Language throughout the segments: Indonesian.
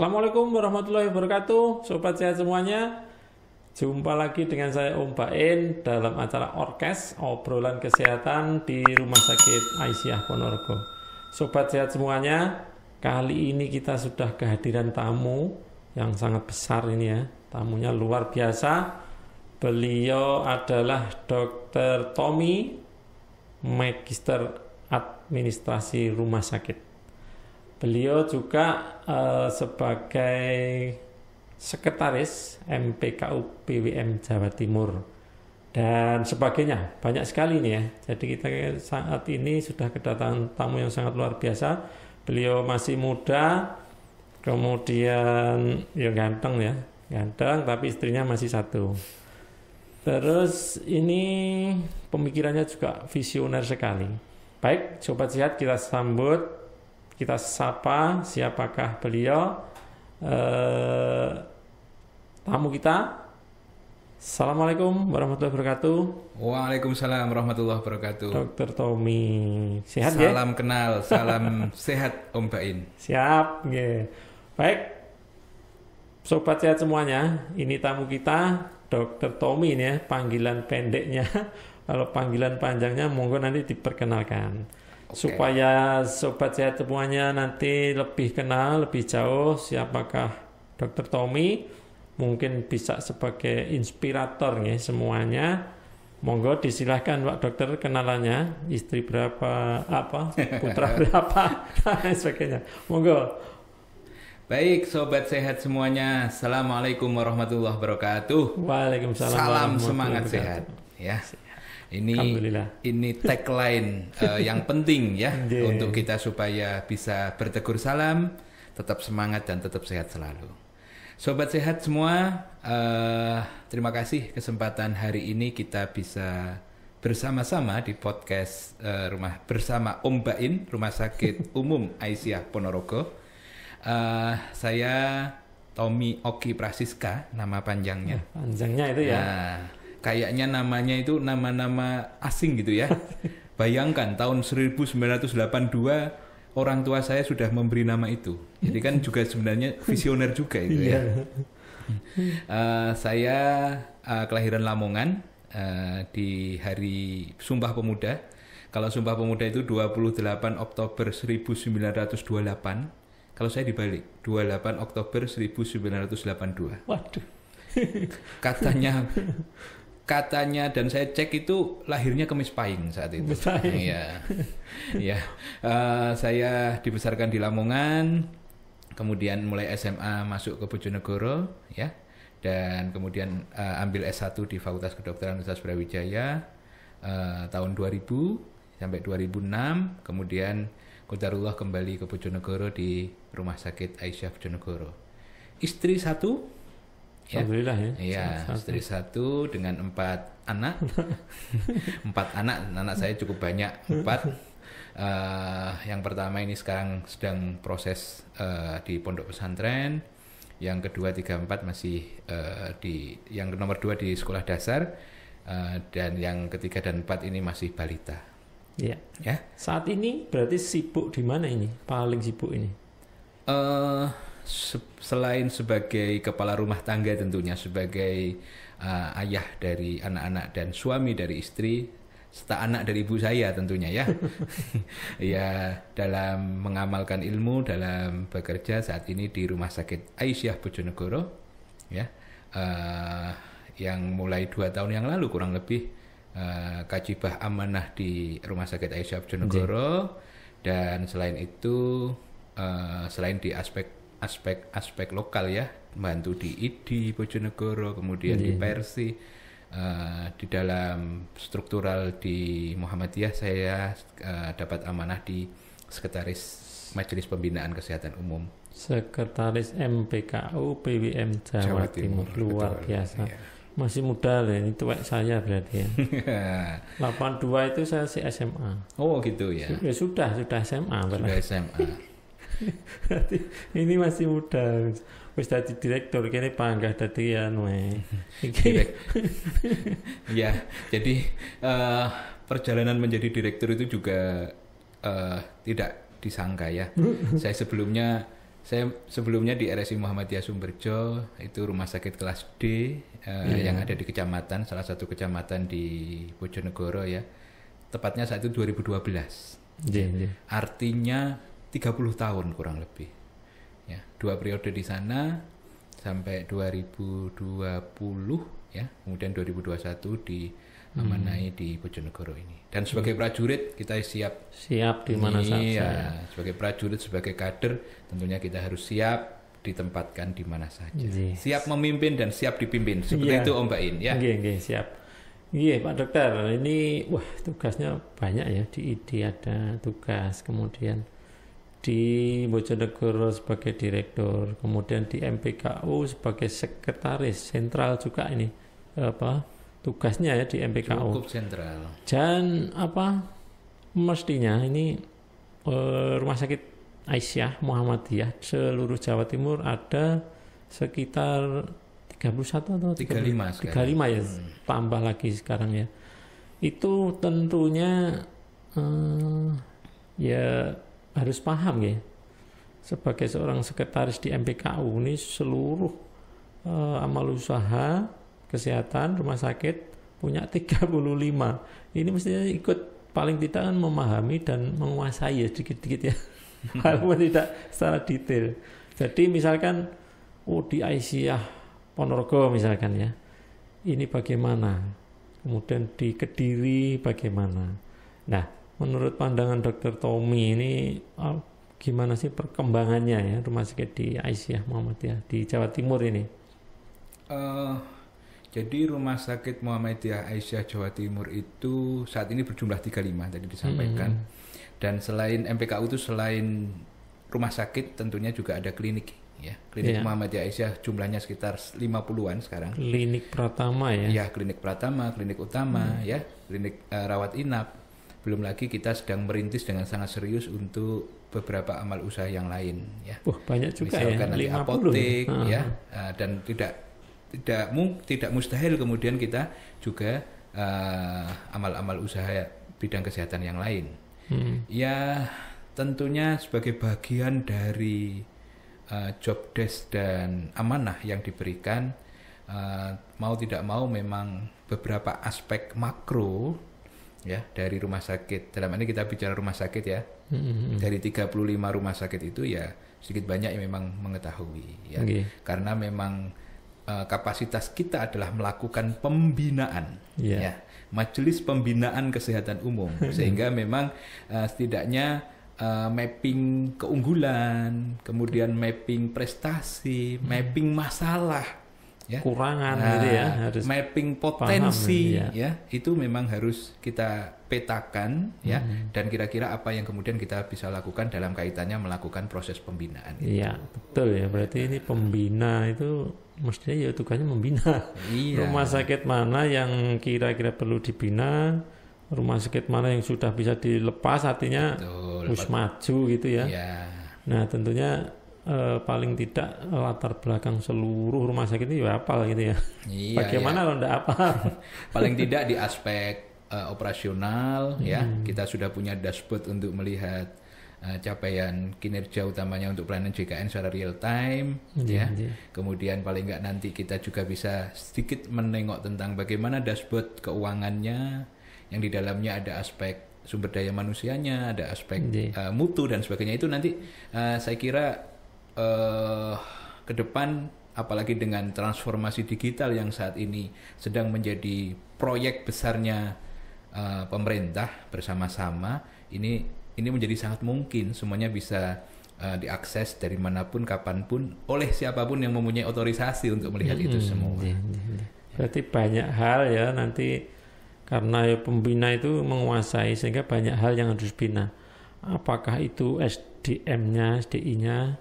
Assalamualaikum warahmatullahi wabarakatuh, sobat sehat semuanya. Jumpa lagi dengan saya Om Bain dalam acara Orkes obrolan kesehatan di Rumah Sakit Aisyah Ponorogo. Sobat sehat semuanya, kali ini kita sudah kehadiran tamu yang sangat besar ini ya. Tamunya luar biasa. Beliau adalah Dr. Tommy, Magister Administrasi Rumah Sakit. Beliau juga sebagai sekretaris MPKU BWM Jawa Timur dan sebagainya, banyak sekali nih ya. Jadi kita saat ini sudah kedatangan tamu yang sangat luar biasa. Beliau masih muda, kemudian ya ganteng tapi istrinya masih satu. Terus ini pemikirannya juga visioner sekali. Baik, sobat sehat, kita sambut. Kita sapa siapakah beliau, tamu kita. Assalamualaikum warahmatullahi wabarakatuh. Waalaikumsalam warahmatullahi wabarakatuh. Dr. Tommy, sehat ya? Salam kenal, salam sehat Om Bain. Siap, ya. Baik, sobat sehat semuanya, ini tamu kita Dr. Tommy ini ya, panggilan pendeknya. Kalau panggilan panjangnya monggo nanti diperkenalkan. Supaya sobat sehat semuanya nanti lebih kenal, lebih jauh siapakah Dr. Tommy, mungkin bisa sebagai inspirator ya semuanya. Monggo disilahkan Pak Dokter kenalannya, istri berapa, putra berapa, dan sebagainya. Monggo. Baik, sobat sehat semuanya, Assalamualaikum warahmatullahi wabarakatuh. Waalaikumsalam. Salam semangat sehat. Ya. Ini tagline yang penting ya untuk kita supaya bisa bertegur salam, tetap semangat dan tetap sehat selalu. Sobat sehat semua, terima kasih kesempatan hari ini kita bisa bersama-sama di podcast bersama Om Bain, Rumah Sakit Umum Aisyah Ponorogo. Saya Tommy Oki Prasiska, nama panjangnya. Panjangnya itu ya. Kayaknya namanya itu nama-nama asing gitu ya. Bayangkan tahun 1982 orang tua saya sudah memberi nama itu. Jadi kan juga sebenarnya visioner juga itu ya. Saya kelahiran Lamongan di hari Sumpah Pemuda. Kalau Sumpah Pemuda itu 28 Oktober 1928. Kalau saya dibalik, 28 Oktober 1982. Waduh. Katanya dan saya cek itu lahirnya Kemis Pahing saat itu. Iya. Saya dibesarkan di Lamongan, kemudian mulai SMA masuk ke Bojonegoro, ya, dan kemudian ambil S1 di Fakultas Kedokteran Universitas Brawijaya tahun 2000 sampai 2006, kemudian qadarullah kembali ke Bojonegoro di Rumah Sakit Aisyah Bojonegoro. Istri satu. Alhamdulillah ya. Iya, istri satu dengan 4 anak. 4 anak saya cukup banyak, 4. Yang pertama ini sekarang sedang proses di pondok pesantren. Yang kedua, 3, 4 masih yang nomor 2 di sekolah dasar. Dan yang ketiga dan 4 ini masih balita. Iya. Ya. Saat ini berarti sibuk di mana ini? Paling sibuk ini? Selain sebagai kepala rumah tangga tentunya sebagai ayah dari anak-anak dan suami dari istri serta anak dari ibu saya tentunya ya. Ya, dalam mengamalkan ilmu, dalam bekerja saat ini di Rumah Sakit Aisyah Bojonegoro ya, yang mulai 2 tahun yang lalu kurang lebih kajibah amanah di Rumah Sakit Aisyah Bojonegoro. Dan selain itu selain di aspek lokal ya, membantu di ID Bojonegoro, kemudian di Persi, di dalam struktural di Muhammadiyah saya dapat amanah di Sekretaris Majelis Pembinaan Kesehatan Umum. Sekretaris MPKU BWM Jawa Timur. Luar biasa. Ya. Masih muda loh, ini tuwek saya berarti ya. 82 itu saya si SMA. Oh gitu ya. Sudah SMA. Sudah SMA. Berarti ini masih muda. Wis dadi direktur kene panggah dadi anu Ya, jadi perjalanan menjadi direktur itu juga tidak disangka ya. Saya sebelumnya Saya sebelumnya di RSI Muhammadiyah Sumberjo, itu rumah sakit kelas D yang ada di kecamatan, salah satu kecamatan di Bojonegoro ya. Tepatnya saat itu 2012. Artinya 30 tahun kurang lebih. Ya, 2 periode di sana sampai 2020 ya, kemudian 2021 diamanai di Bojonegoro ini. Dan sebagai prajurit kita siap di mana saja. Ya, sebagai prajurit, sebagai kader tentunya kita harus siap ditempatkan di mana saja. Siap memimpin dan siap dipimpin. Seperti itu Om Bain ya. Siap. Iya Pak Dokter, ini tugasnya banyak ya, di ID ada tugas, kemudian di Bojonegoro sebagai direktur, kemudian di MPKU sebagai sekretaris sentral juga ini tugasnya ya di MPKU. Cukup sentral. Dan mestinya ini Rumah Sakit Aisyah Muhammadiyah seluruh Jawa Timur ada sekitar 31 atau 35 ya, tambah lagi sekarang ya. Itu tentunya ya harus paham ya, sebagai seorang sekretaris di MPKU ini seluruh amal usaha kesehatan rumah sakit punya 35. Ini mestinya ikut paling tidak kan memahami dan menguasai ya sedikit-sedikit ya, walaupun tidak secara detail. Jadi misalkan di Aisyah Ponorogo misalkan ya, ini bagaimana, kemudian di Kediri bagaimana. Nah, menurut pandangan Dr. Tommy ini gimana sih perkembangannya ya rumah sakit di Aisyah Muhammadiyah di Jawa Timur ini? Jadi rumah sakit Muhammadiyah Aisyah Jawa Timur itu saat ini berjumlah 35 tadi disampaikan. Dan selain MPKU itu selain rumah sakit tentunya juga ada klinik. Ya, klinik Muhammadiyah Aisyah jumlahnya sekitar 50-an sekarang. Klinik Pratama ya? Ya, klinik Pratama, klinik utama, ya, klinik rawat inap. Belum lagi kita sedang merintis dengan sangat serius untuk beberapa amal usaha yang lain. Ya. Banyak juga. Misalkan ya? nanti apotek, ya, dan tidak mustahil kemudian kita juga amal-amal usaha bidang kesehatan yang lain. Ya, tentunya sebagai bagian dari job desk dan amanah yang diberikan, mau tidak mau memang beberapa aspek makro ya dari rumah sakit. Dalam ini kita bicara rumah sakit ya. Dari 35 rumah sakit itu ya sedikit banyak yang memang mengetahui ya. Karena memang kapasitas kita adalah melakukan pembinaan ya. Majelis Pembinaan Kesehatan Umum, sehingga memang setidaknya mapping keunggulan, kemudian mapping prestasi, mapping masalah, ya, kurangan gitu ya, harus mapping potensi, paham, ya, itu memang harus kita petakan, ya, dan kira-kira apa yang kemudian kita bisa lakukan dalam kaitannya melakukan proses pembinaan. Iya, betul ya. Berarti ini pembina itu mestinya ya tugasnya membina. Rumah sakit mana yang kira-kira perlu dibina, rumah sakit mana yang sudah bisa dilepas, artinya harus maju gitu ya. Nah tentunya paling tidak latar belakang seluruh rumah sakit itu ya hafal gitu ya. Bagaimana kalau enggak apa? Paling tidak di aspek operasional ya, kita sudah punya dashboard untuk melihat capaian kinerja utamanya untuk pelayanan JKN secara real time ya. Kemudian paling enggak nanti kita juga bisa sedikit menengok tentang bagaimana dashboard keuangannya, yang di dalamnya ada aspek sumber daya manusianya, ada aspek mutu dan sebagainya. Itu nanti saya kira ke depan, apalagi dengan transformasi digital yang saat ini sedang menjadi proyek besarnya pemerintah bersama-sama, ini menjadi sangat mungkin semuanya bisa diakses dari manapun, kapanpun, oleh siapapun yang mempunyai otorisasi untuk melihat itu semua. Berarti banyak hal ya nanti. Karena ya pembina itu menguasai, sehingga banyak hal yang harus bina. Apakah itu SDM-nya, SDI-nya,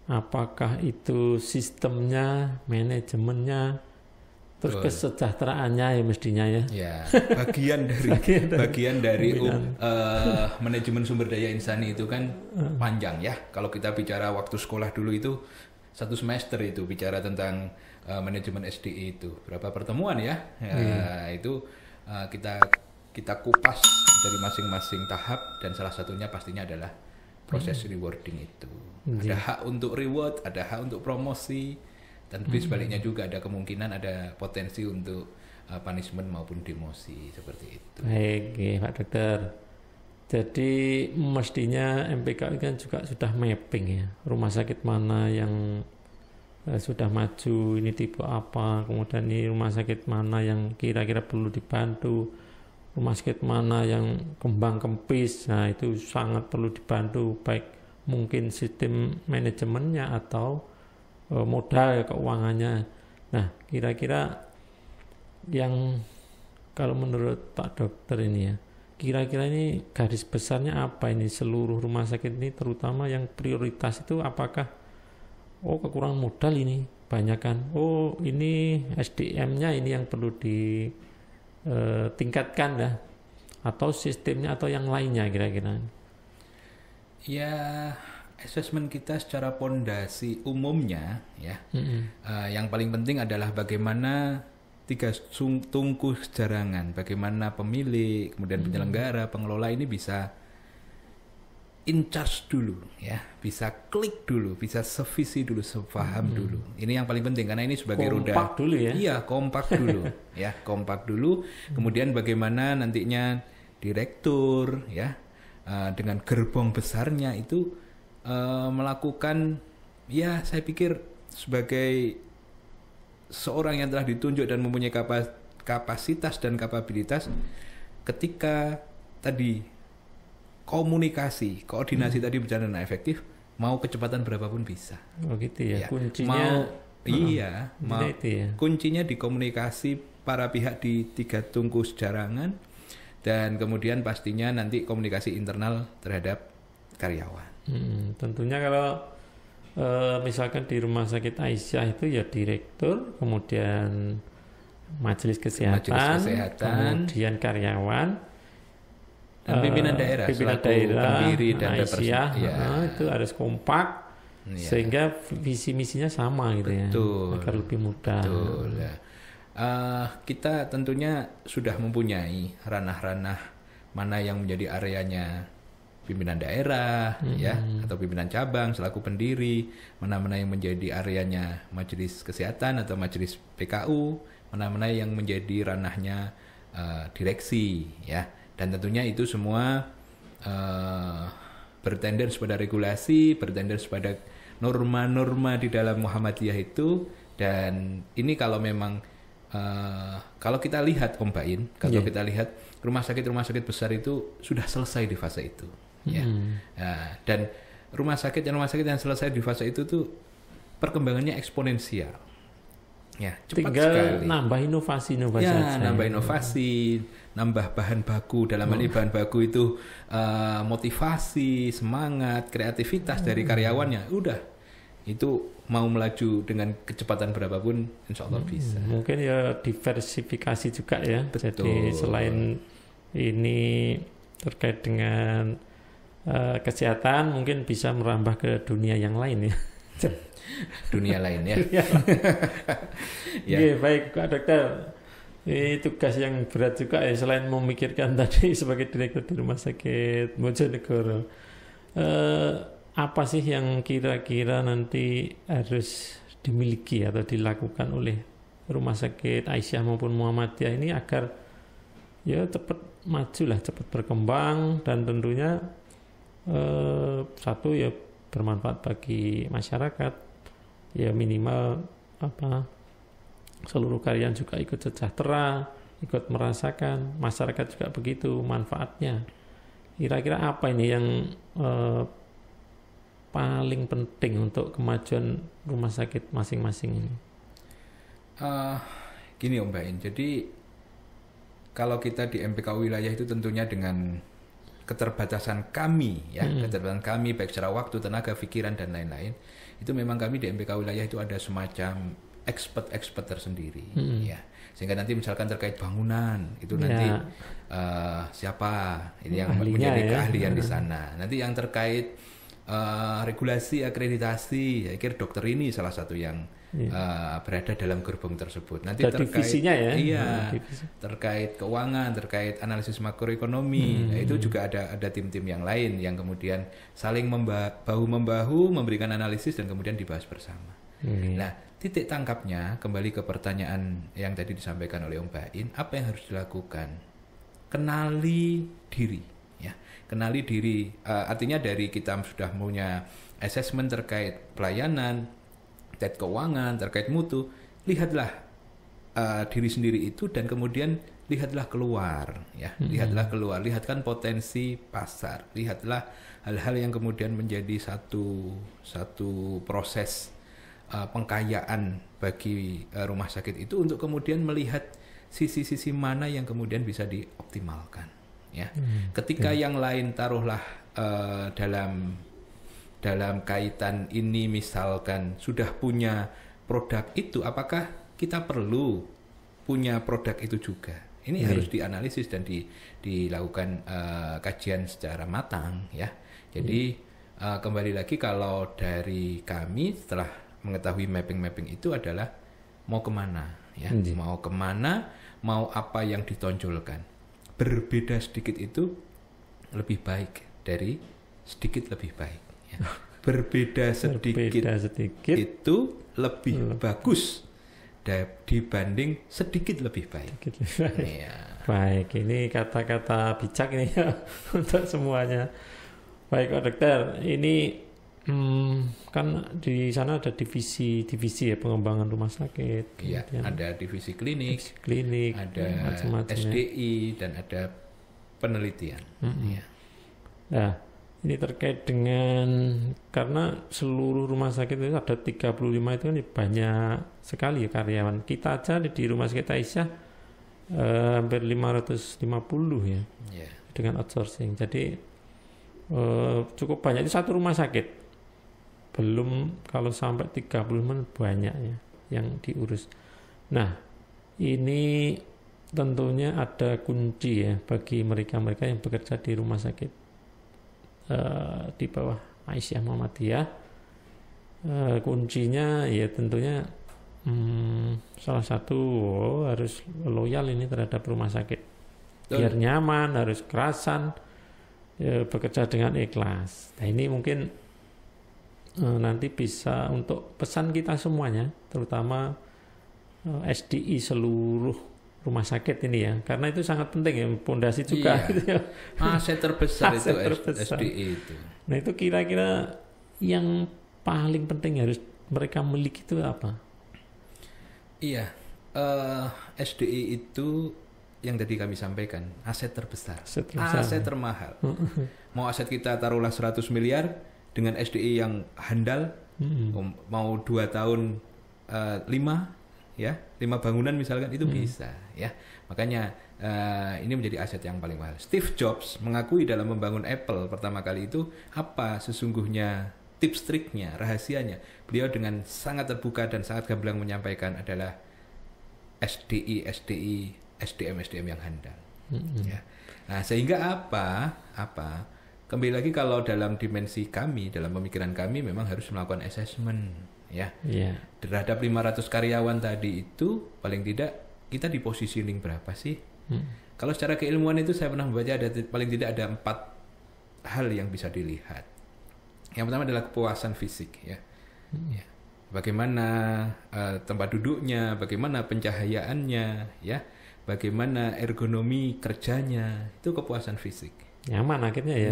apakah itu sistemnya, manajemennya, terus kesejahteraannya ya mestinya ya. Ya, bagian dari manajemen sumber daya insani itu kan panjang ya. Kalau kita bicara waktu sekolah dulu itu 1 semester itu bicara tentang manajemen SDI itu berapa pertemuan ya. Itu kita kupas dari masing-masing tahap, dan salah satunya pastinya adalah proses rewarding itu. Ada hak untuk reward, ada hak untuk promosi, dan sebaliknya juga ada kemungkinan ada potensi untuk punishment maupun demosi seperti itu. Baik, Pak Dokter. Jadi mestinya MPKUI kan juga sudah mapping ya, rumah sakit mana yang sudah maju, ini tipe apa, kemudian ini rumah sakit mana yang kira-kira perlu dibantu, rumah sakit mana yang kembang kempis, nah itu sangat perlu dibantu, baik mungkin sistem manajemennya atau modal keuangannya. Nah kira-kira yang kalau menurut Pak Dokter ini ya, kira-kira ini garis besarnya apa ini seluruh rumah sakit ini, terutama yang prioritas itu apakah kekurangan modal ini banyak kan, ini SDM-nya ini yang perlu ditingkatkan ya, atau sistemnya atau yang lainnya kira-kira? Ya, asesmen kita secara pondasi umumnya ya, yang paling penting adalah bagaimana tiga tungku sejarangan, bagaimana pemilik, kemudian penyelenggara, pengelola ini bisa in charge dulu ya, bisa klik dulu, bisa sevisi dulu, sepaham dulu. Ini yang paling penting karena ini sebagai roda. Kompak dulu ya. Iya, kompak dulu ya, kompak dulu. Kemudian bagaimana nantinya direktur ya dengan gerbong besarnya itu melakukan, ya saya pikir sebagai seorang yang telah ditunjuk dan mempunyai kapasitas dan kapabilitas, ketika tadi komunikasi, koordinasi tadi berjalan dengan efektif, mau kecepatan berapapun bisa. Oh gitu ya, kuncinya itu ya. Kuncinya di komunikasi para pihak di tiga tungku sejarangan, dan kemudian pastinya nanti komunikasi internal terhadap karyawan. Tentunya kalau misalkan di Rumah Sakit Aisyah itu ya direktur, kemudian majelis kesehatan, kemudian karyawan, dan pimpinan daerah, pendiri dan Aisyah, itu harus kompak sehingga visi misinya sama gitu. Betul, ya, agar lebih mudah. Betul, ya. Kita tentunya sudah mempunyai ranah-ranah mana yang menjadi areanya pimpinan daerah ya, atau pimpinan cabang selaku pendiri, mana-mana yang menjadi areanya majelis kesehatan atau majelis PKU, mana-mana yang menjadi ranahnya direksi ya. Dan tentunya itu semua bertendens pada regulasi, bertendens pada norma-norma di dalam Muhammadiyah itu. Dan ini kalau memang kalau kita lihat Om Bain, kalau kita lihat rumah sakit besar itu sudah selesai di fase itu ya. Dan rumah sakit yang selesai di fase itu tuh perkembangannya eksponensial. Ya, cepat tinggal sekali. Nambah inovasi ya, nambah inovasi, nambah bahan baku. Dalam hal ini bahan baku itu motivasi, semangat, kreativitas dari karyawannya. Udah, itu mau melaju dengan kecepatan berapapun, insya Allah bisa. Mungkin ya diversifikasi juga ya. Betul. Jadi selain ini terkait dengan kesehatan, mungkin bisa merambah ke dunia yang lain ya. Dunia lain ya. Ya. Baik Pak Dokter, ini tugas yang berat juga ya, selain memikirkan tadi sebagai direktur di Rumah Sakit Bojonegoro. Apa sih yang kira-kira nanti harus dimiliki atau dilakukan oleh Rumah Sakit Aisyah maupun Muhammadiyah ini agar ya cepat maju lah, cepat berkembang, dan tentunya satu ya bermanfaat bagi masyarakat. Ya minimal seluruh karyawan juga ikut sejahtera, ikut merasakan, masyarakat juga begitu manfaatnya. Kira-kira apa ini yang paling penting untuk kemajuan rumah sakit masing-masing ini? Gini Om Bain, jadi kalau kita di MPK wilayah itu tentunya dengan keterbatasan kami ya, keterbatasan kami baik secara waktu, tenaga, pikiran dan lain-lain, itu memang kami di MPK wilayah itu ada semacam expert tersendiri ya, sehingga nanti misalkan terkait bangunan itu nanti siapa ini yang menjadi keahlian di sana, nanti yang terkait regulasi akreditasi. Saya kira dokter ini salah satu yang berada dalam gerbong tersebut. Nanti ada terkait divisinya ya. iya, terkait keuangan, terkait analisis makroekonomi, itu juga ada tim-tim yang lain yang kemudian saling bahu membahu memberikan analisis dan kemudian dibahas bersama. Nah, titik tangkapnya kembali ke pertanyaan yang tadi disampaikan oleh Om Bain, apa yang harus dilakukan? Kenali diri, ya. Kenali diri, artinya dari kita sudah punya assessment terkait pelayanan, terkait keuangan, terkait mutu, lihatlah diri sendiri itu dan kemudian lihatlah keluar, ya. Lihatlah keluar, lihatkan potensi pasar, lihatlah hal-hal yang kemudian menjadi satu proses pengkayaan bagi rumah sakit itu untuk kemudian melihat sisi-sisi mana yang kemudian bisa dioptimalkan, ya. Ketika yang lain taruhlah dalam kaitan ini misalkan sudah punya produk itu, apakah kita perlu punya produk itu juga? Ini harus dianalisis dan dilakukan kajian secara matang, ya. Jadi kembali lagi kalau dari kami setelah mengetahui mapping itu adalah mau kemana, ya. Mau kemana, mau apa yang ditonjolkan. Berbeda sedikit itu lebih baik dari sedikit lebih baik, ya. Berbeda sedikit itu lebih bagus dibanding sedikit lebih baik. Ya. Baik, ini kata-kata bijak ini ya untuk semuanya. Baik, Pak Dokter, ini kan di sana ada divisi ya, pengembangan rumah sakit. Iya, ada divisi klinik, ada macam-macam, SDI, dan ada penelitian. Ya. Nah, ini terkait dengan, karena seluruh rumah sakit itu ada 35 itu kan banyak sekali ya karyawan. Kita aja di rumah sakit Aisyah hampir 550 ya, dengan outsourcing. Jadi cukup banyak, itu satu rumah sakit. Belum kalau sampai 30 banyak ya yang diurus. Nah, ini tentunya ada kunci ya bagi mereka-mereka yang bekerja di rumah sakit di bawah Aisyah Muhammadiyah. Kuncinya ya tentunya salah satu harus loyal ini terhadap rumah sakit. Biar nyaman, harus kerasan, bekerja dengan ikhlas. Nah, ini mungkin nanti bisa untuk pesan kita semuanya, terutama SDI seluruh rumah sakit ini ya, karena itu sangat penting ya, pondasi juga. Iya. Gitu ya. Aset terbesar itu SDI itu. Nah, itu kira-kira yang paling penting harus mereka miliki itu apa? Iya, SDI itu yang tadi kami sampaikan, aset terbesar, aset termahal. Mau aset kita taruhlah 100 miliar, dengan SDI yang handal, mau 2 tahun 5 bangunan misalkan, itu bisa, ya. Makanya ini menjadi aset yang paling mahal. Steve Jobs mengakui dalam membangun Apple pertama kali itu, apa sesungguhnya tips triknya, rahasianya. Beliau dengan sangat terbuka dan sangat gamblang menyampaikan adalah SDI, SDM yang handal. Ya. Nah, sehingga apa? Kembali lagi kalau dalam dimensi kami, dalam pemikiran kami memang harus melakukan assessment, ya. Terhadap 500 karyawan tadi itu paling tidak kita di positioning berapa sih? Kalau secara keilmuan itu saya pernah membaca ada paling tidak ada 4 hal yang bisa dilihat. Yang pertama adalah kepuasan fisik, ya. Bagaimana tempat duduknya, bagaimana pencahayaannya, ya. Bagaimana ergonomi kerjanya, itu kepuasan fisik. Nyaman akhirnya ya,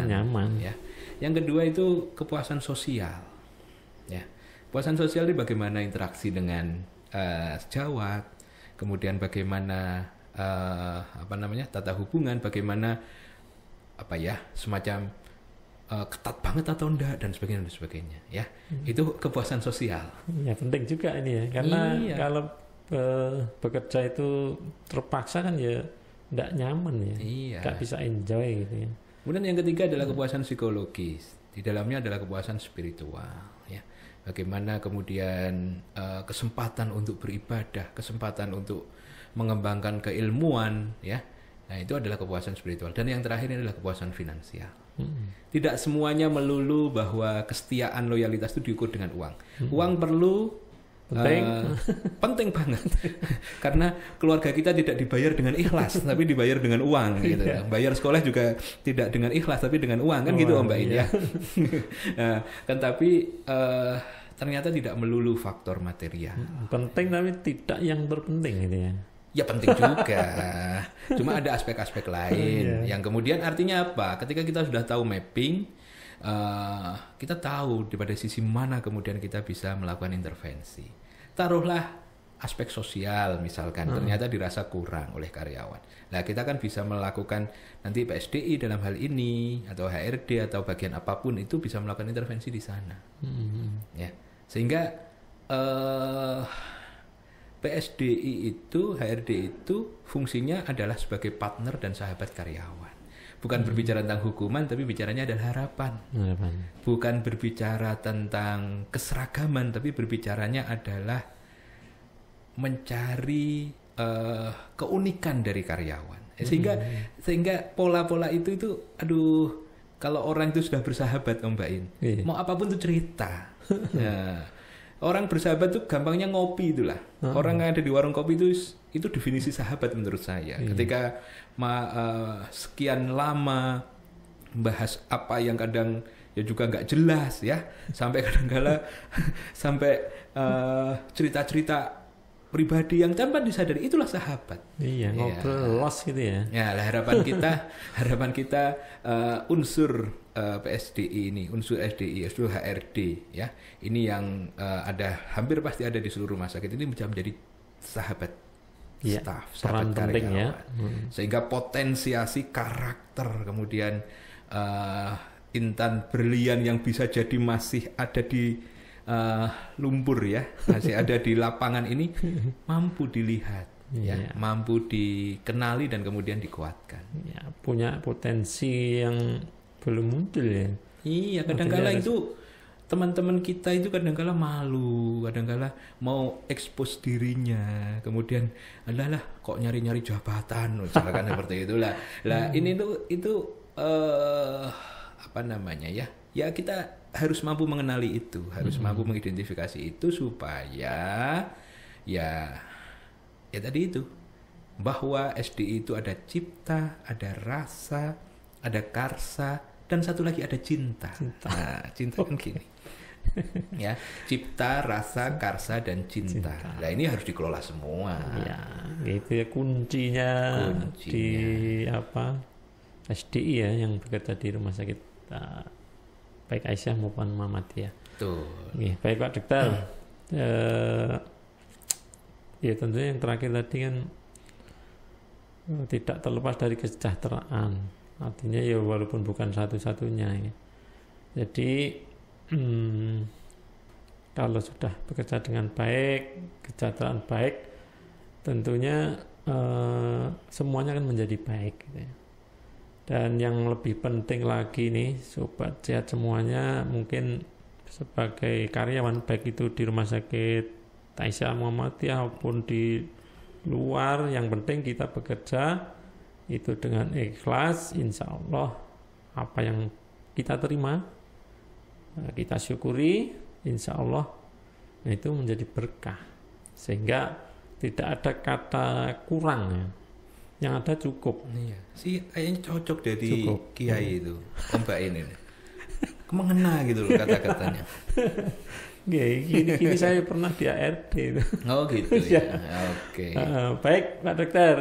nyaman. Ya. Yang kedua itu kepuasan sosial. Ya. Kepuasan sosial ini bagaimana interaksi dengan sejawat, kemudian bagaimana tata hubungan, bagaimana semacam ketat banget atau enggak dan sebagainya, ya. Itu kepuasan sosial. Ya, penting juga ini ya, karena kalau bekerja itu terpaksa kan ya enggak nyaman ya. Enggak bisa enjoy gitu ya. Kemudian yang ketiga adalah kepuasan psikologis. Di dalamnya adalah kepuasan spiritual, ya. Bagaimana kemudian kesempatan untuk beribadah, kesempatan untuk mengembangkan keilmuan, ya. Nah, itu adalah kepuasan spiritual. Dan yang terakhir adalah kepuasan finansial. Tidak semuanya melulu bahwa kesetiaan loyalitas itu diukur dengan uang. Uang perlu, Penting. penting banget. Karena keluarga kita tidak dibayar dengan ikhlas, tapi dibayar dengan uang gitu. Bayar sekolah juga tidak dengan ikhlas, tapi dengan uang kan gitu Mbak In ya. Nah, kan tapi ternyata tidak melulu faktor material. Penting tapi tidak yang terpenting gitu ya. Ya penting juga. Cuma ada aspek-aspek lain yang kemudian artinya apa? Ketika kita sudah tahu mapping, kita tahu pada sisi mana kemudian kita bisa melakukan intervensi. Taruhlah aspek sosial misalkan ternyata dirasa kurang oleh karyawan. Nah, kita kan bisa melakukan nanti PSDI dalam hal ini atau HRD atau bagian apapun itu bisa melakukan intervensi di sana. Ya. Sehingga PSDI itu, HRD itu fungsinya adalah sebagai partner dan sahabat karyawan. Bukan berbicara tentang hukuman, tapi bicaranya adalah harapan. Bukan berbicara tentang keseragaman, tapi berbicaranya adalah mencari keunikan dari karyawan. Sehingga pola-pola itu, aduh, kalau orang itu sudah bersahabat, Mbak In, mau apapun itu cerita. Nah, orang bersahabat tuh gampangnya ngopi itulah. Orang yang ada di warung kopi itu definisi sahabat menurut saya. Ketika sekian lama bahas apa yang kadang ya juga nggak jelas ya, sampai kadang-kala sampai cerita-cerita pribadi yang tanpa disadari, itulah sahabat. Iya, ngobrol los gitu ya. Ya, harapan kita unsur PSDI ini, unsur SDI, unsur HRD ya. Ini yang ada hampir pasti ada di seluruh rumah sakit ini bisa menjadi sahabat staf, sahabat karyawan. Ya. Sehingga potensiasi karakter kemudian intan berlian yang bisa jadi masih ada di lumpur ya, masih ada di lapangan ini mampu dilihat ya, mampu dikenali dan kemudian dikuatkan. Ya, punya potensi yang belum muncul ya. Iya, kadang-kala itu teman-teman kita itu kadang-kala malu, kadang-kala mau expose dirinya, kemudian adalah kok nyari-nyari jabatan, misalkan seperti itulah. Lah ini tuh itu apa namanya ya? Ya kita harus mampu mengenali itu, harus mampu mengidentifikasi itu supaya ya tadi itu, bahwa SDI itu ada cipta, ada rasa, ada karsa, dan satu lagi ada cinta. Nah, cinta kan gini. Ya, cipta, rasa, karsa, dan cinta. Nah, ini harus dikelola semua. Ya, gitu ya kuncinya. Di apa? SDI ya yang bekerja di rumah sakit baik Aisyah maupun Muhammadiyah. Tuh. Baik Pak Dokter. Ya tentunya yang terakhir tadi kan tidak terlepas dari kesejahteraan. Artinya ya walaupun bukan satu-satunya ya. Jadi kalau sudah bekerja dengan baik, kesejahteraan baik, tentunya semuanya akan menjadi baik gitu ya. Dan yang lebih penting lagi nih sobat sehat semuanya, mungkin sebagai karyawan baik itu di rumah sakit Aisyah Muhammadiyah maupun di luar, yang penting kita bekerja itu dengan ikhlas. Insya Allah apa yang kita terima kita syukuri, insya Allah itu menjadi berkah, sehingga tidak ada kata kurang ya. Yang ada cukup. Iya. Sih kayaknya cocok dari kiai itu, Mbak ini. Mengena gitu loh kata-katanya. Gini saya pernah di ARD itu. Oh gitu ya. Oke. Baik Pak Dokter,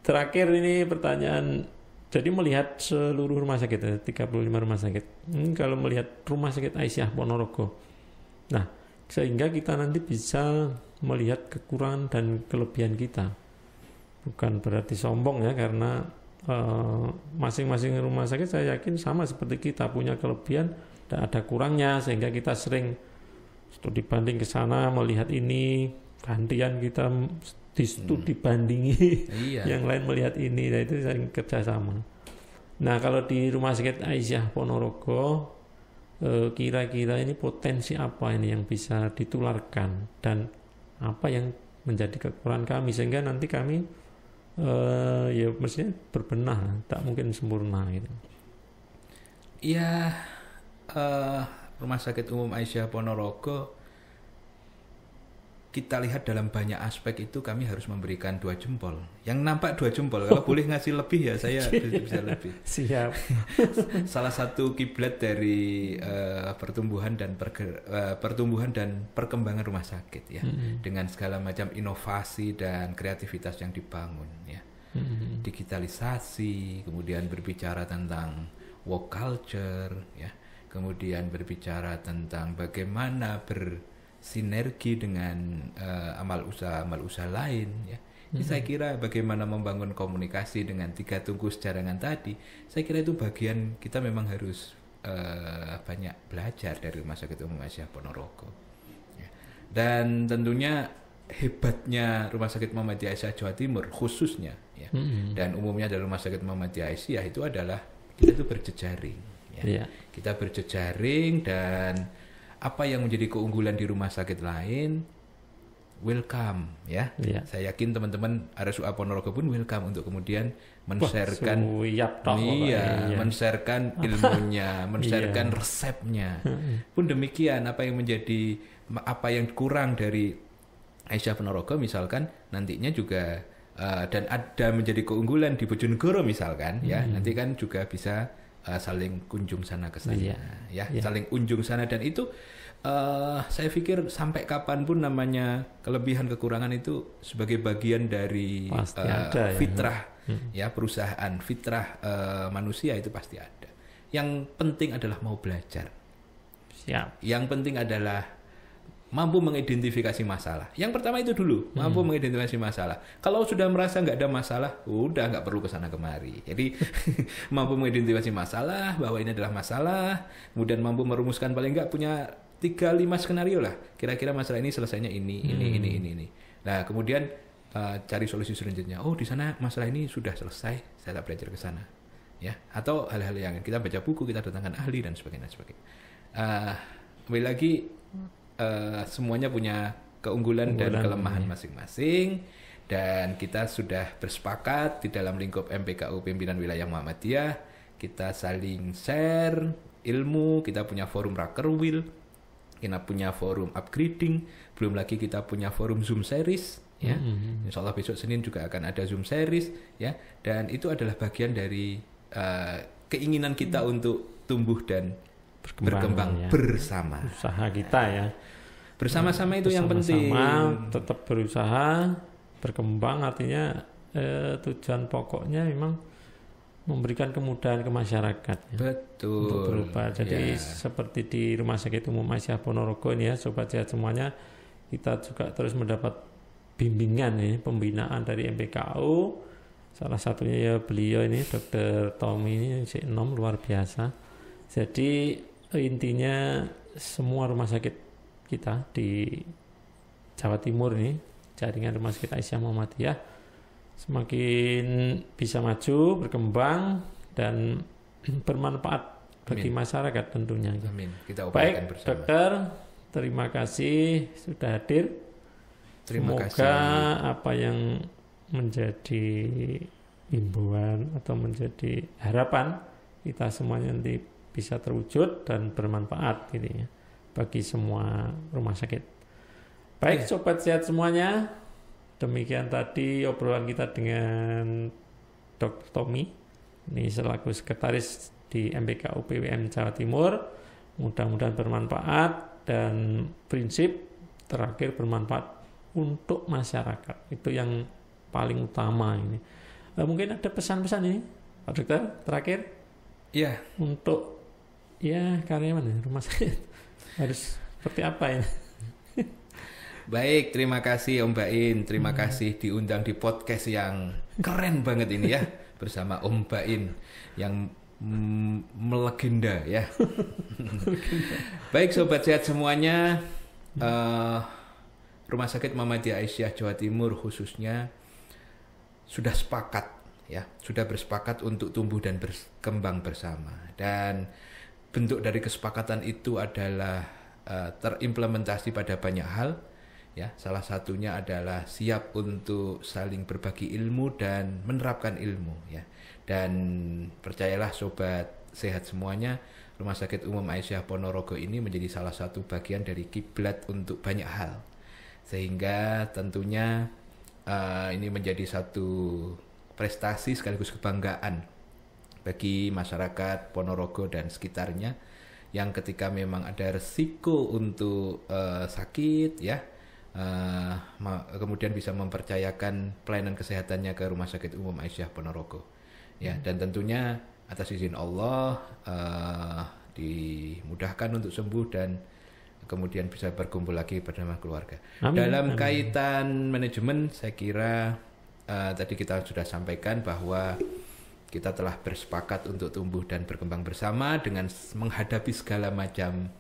terakhir ini pertanyaan. Jadi melihat seluruh rumah sakit, 35 rumah sakit. Kalau melihat rumah sakit Aisyah Ponorogo, nah sehingga kita nanti bisa melihat kekurangan dan kelebihan kita. Bukan berarti sombong ya, karena masing-masing rumah sakit saya yakin sama seperti kita, punya kelebihan dan ada kurangnya, sehingga kita sering studi banding ke sana melihat ini, gantian kita di studi bandingi yang lain melihat ini, dan itu sering kerjasama. Nah kalau di rumah sakit Aisyah Ponorogo, kira-kira ini potensi apa ini yang bisa ditularkan dan apa yang menjadi kekurangan kami, sehingga nanti kami ya mestinya berbenah, tak mungkin sempurna gitu. Ya, Rumah Sakit Umum Aisyah Ponorogo, kita lihat dalam banyak aspek itu kami harus memberikan 2 jempol. Yang nampak 2 jempol, kalau boleh ngasih lebih ya saya bisa lebih. Siap. Salah satu kiblat dari pertumbuhan dan perkembangan rumah sakit ya, dengan segala macam inovasi dan kreativitas yang dibangun ya. Digitalisasi, kemudian berbicara tentang work culture ya, kemudian berbicara tentang bagaimana bersinergi dengan amal usaha lain ya. Jadi saya kira bagaimana membangun komunikasi dengan 3 tungkus jarangan tadi, saya kira itu bagian kita memang harus banyak belajar dari Rumah Sakit Umum Aisyah Ponorogo ya. Dan tentunya hebatnya Rumah Sakit Muhammadiyah Aisyah Jawa Timur khususnya ya, dan umumnya dari Rumah Sakit Muhammadiyah Aisyah itu adalah kita itu berjejaring ya. Kita berjejaring, dan apa yang menjadi keunggulan di rumah sakit lain welcome ya. Saya yakin teman-teman RSUA Ponorogo pun welcome untuk kemudian men-sharekan men-sharekan ilmunya, men-sharekan resepnya. Pun demikian, apa yang kurang dari Aisyah Ponorogo misalkan nantinya juga dan ada menjadi keunggulan di Bojonegoro misalkan ya, nanti kan juga bisa saling kunjung sana ke sana saling unjung sana, dan itu saya pikir sampai kapanpun namanya kelebihan kekurangan itu sebagai bagian dari fitrah ya perusahaan, fitrah manusia itu pasti ada. Yang penting adalah mau belajar. Yang penting adalah mampu mengidentifikasi masalah. Yang pertama itu dulu, mampu mengidentifikasi masalah. Kalau sudah merasa nggak ada masalah, udah nggak perlu kesana kemari. Jadi mampu mengidentifikasi masalah, bahwa ini adalah masalah, kemudian mampu merumuskan paling nggak punya 3-5 skenario lah. Kira-kira masalah ini selesainya ini. Nah kemudian cari solusi selanjutnya. Oh di sana masalah ini sudah selesai, saya tak belajar ke sana. Ya, atau hal-hal yang kita baca buku, kita datangkan ahli dan sebagainya. Kembali lagi. Semuanya punya keunggulan dan kelemahan masing-masing, dan kita sudah bersepakat di dalam lingkup MPKU Pimpinan Wilayah Muhammadiyah kita saling share ilmu. Kita punya forum Rakerwil, kita punya forum upgrading, belum lagi kita punya forum Zoom series ya. Insya Allah besok Senin juga akan ada Zoom series ya, dan itu adalah bagian dari keinginan kita untuk tumbuh dan berkembang bersama. Usaha kita ya. Bersama-sama itu yang penting. Tetap berusaha, berkembang, artinya tujuan pokoknya memang memberikan kemudahan ke masyarakat ya. Betul. Untuk berubah. Jadi seperti di Rumah Sakit Umum Aisyah Ponorogo ini ya, Sobat Sehat semuanya, kita juga terus mendapat bimbingan ya, pembinaan dari MPKU. Salah satunya ya beliau ini, Dr. Tommy ini, C6 luar biasa. Jadi intinya semua rumah sakit kita di Jawa Timur ini, jaringan rumah sakit Aisyah Muhammadiyah, semakin bisa maju, berkembang, dan bermanfaat bagi masyarakat tentunya. Amin. Kita upayakan bersama. Dokter, terima kasih sudah hadir. Semoga apa yang menjadi himbauan atau menjadi harapan kita semuanya nanti bisa terwujud dan bermanfaat gitu ya, bagi semua rumah sakit. Baik Sobat Sehat semuanya, demikian tadi obrolan kita dengan Dr. Tommy ini selaku sekretaris di MPKU PWM Jawa Timur. Mudah-mudahan bermanfaat, dan prinsip terakhir bermanfaat untuk masyarakat, itu yang paling utama ini. Mungkin ada pesan-pesan ini Pak Dokter terakhir untuk karyawan rumah sakit harus seperti apa ya? Baik, terima kasih Om Bain, terima kasih diundang di podcast yang keren banget ini ya, bersama Om Bain yang melegenda ya. Baik Sobat Sehat semuanya, Rumah Sakit Muhammadiyah Aisyah Jawa Timur khususnya sudah sepakat ya, sudah bersepakat untuk tumbuh dan berkembang bersama, dan bentuk dari kesepakatan itu adalah terimplementasi pada banyak hal. Ya, salah satunya adalah siap untuk saling berbagi ilmu dan menerapkan ilmu ya. Dan percayalah sobat sehat semuanya, Rumah Sakit Umum Aisyah Ponorogo ini menjadi salah satu bagian dari kiblat untuk banyak hal. Sehingga tentunya ini menjadi satu prestasi sekaligus kebanggaan bagi masyarakat Ponorogo dan sekitarnya yang ketika memang ada resiko untuk sakit ya, kemudian bisa mempercayakan pelayanan kesehatannya ke Rumah Sakit Umum Aisyah Ponorogo ya. Dan tentunya atas izin Allah dimudahkan untuk sembuh dan kemudian bisa berkumpul lagi bersama keluarga. Amin. Dalam kaitan manajemen, saya kira tadi kita sudah sampaikan bahwa kita telah bersepakat untuk tumbuh dan berkembang bersama dengan menghadapi segala macam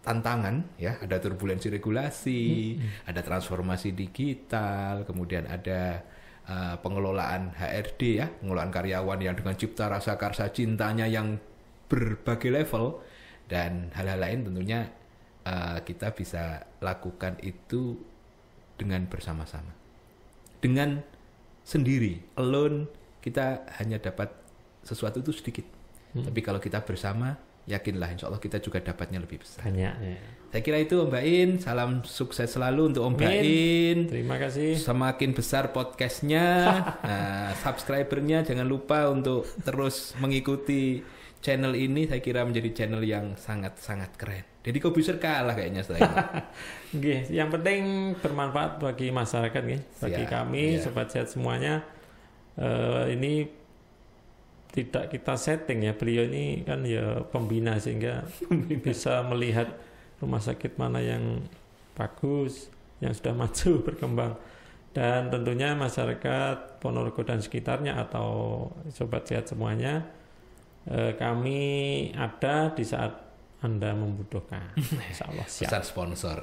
tantangan ya. Ada turbulensi regulasi, ada transformasi digital, kemudian ada pengelolaan HRD ya, pengelolaan karyawan yang dengan cipta rasa karsa cintanya yang berbagai level, dan hal-hal lain tentunya kita bisa lakukan itu dengan bersama-sama. Dengan sendiri, alone, kita hanya dapat sesuatu itu sedikit. Tapi kalau kita bersama, yakinlah insya Allah kita juga dapatnya lebih besar. Banyak ya. Saya kira itu Om Bain, salam sukses selalu untuk Om Bain. Terima kasih. Semakin besar podcastnya, subscribernya jangan lupa untuk terus mengikuti channel ini. Saya kira menjadi channel yang sangat-sangat keren. Deddy Kobuser kalah kayaknya setelah ini. Nggih, yang penting bermanfaat bagi masyarakat nggih, bagi kami sobat sehat semuanya. Ini tidak kita setting ya, beliau ini kan ya pembina sehingga bisa melihat rumah sakit mana yang bagus, yang sudah maju berkembang, dan tentunya masyarakat Ponorogo dan sekitarnya atau sobat sehat semuanya, kami ada di saat Anda membutuhkan. Insya Allah siap. Pesan sponsor.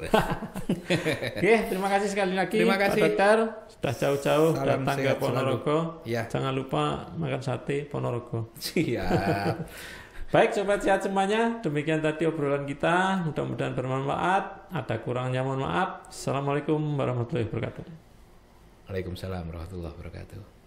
Oke, terima kasih sekali lagi Terima kasih. Pak Dokter sudah jauh-jauh Salam datang ke sehat Ponorogo. Ya. Jangan lupa makan sate Ponorogo. Siap. Baik sobat sehat semuanya, demikian tadi obrolan kita, mudah-mudahan bermanfaat. Ada kurangnya mohon maaf. Assalamualaikum warahmatullahi wabarakatuh. Waalaikumsalam warahmatullahi wabarakatuh.